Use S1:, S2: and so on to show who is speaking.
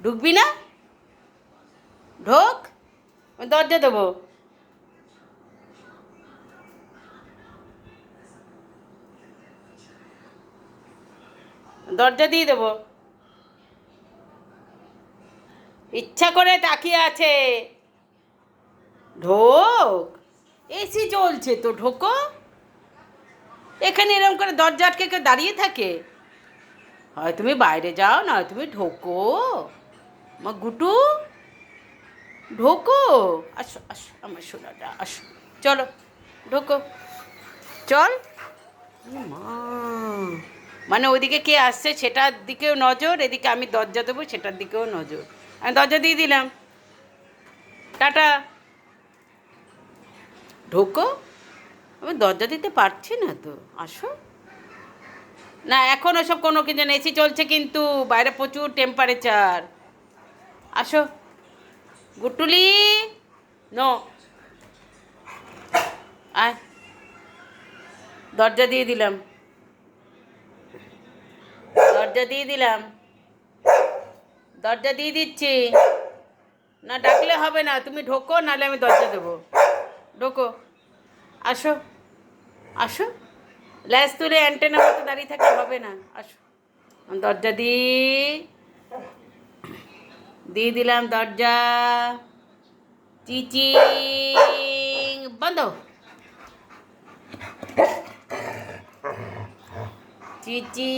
S1: ঢুকবি না? ঢোক, দরজা দেবো। দরজা দিয়ে দেবো। ইচ্ছা করে তাকিয়ে আছে। ঢোক, এসি চলছে তো, ঢোকো। এখানে এরকম করে দরজা আটকে কেউ দাঁড়িয়ে থাকে? হয় তুমি বাইরে যাও, না তুমি ঢোকো। মা গুটু, ঢোকো। আসো আসো আমার সোনাটা, আসো। চলো, ঢোকো, চল। মা, মানে ওইদিকে কে আসছে সেটার দিকেও নজর, এদিকে আমি দরজা দেবো সেটার দিকেও নজর। আমি দরজা দিয়ে দিলাম, টাটা। ঢোকো। আমি দরজা দিতে পারছি না তো, আসো। না এখন ওসব কোনো কিছু নেই, এসি চলছে কিন্তু বাইরে প্রচুর টেম্পারেচার। আসো গুটুলি, নো, আয়। দরজা দিয়ে দিলাম, দরজা দিয়ে দিলাম, দরজা দিয়ে দিচ্ছি। না ডাকলে হবে না, তুমি ঢোকো, নাহলে আমি দরজা দেবো। ঢোকো, আসো, আসো। ল্যাস তুলে অ্যান্টেনা মতো দাঁড়িয়ে থাকলে হবে না, আসো। দরজা দিয়ে দিলাম দরজা। চিচিং বন্ধ। চিচি।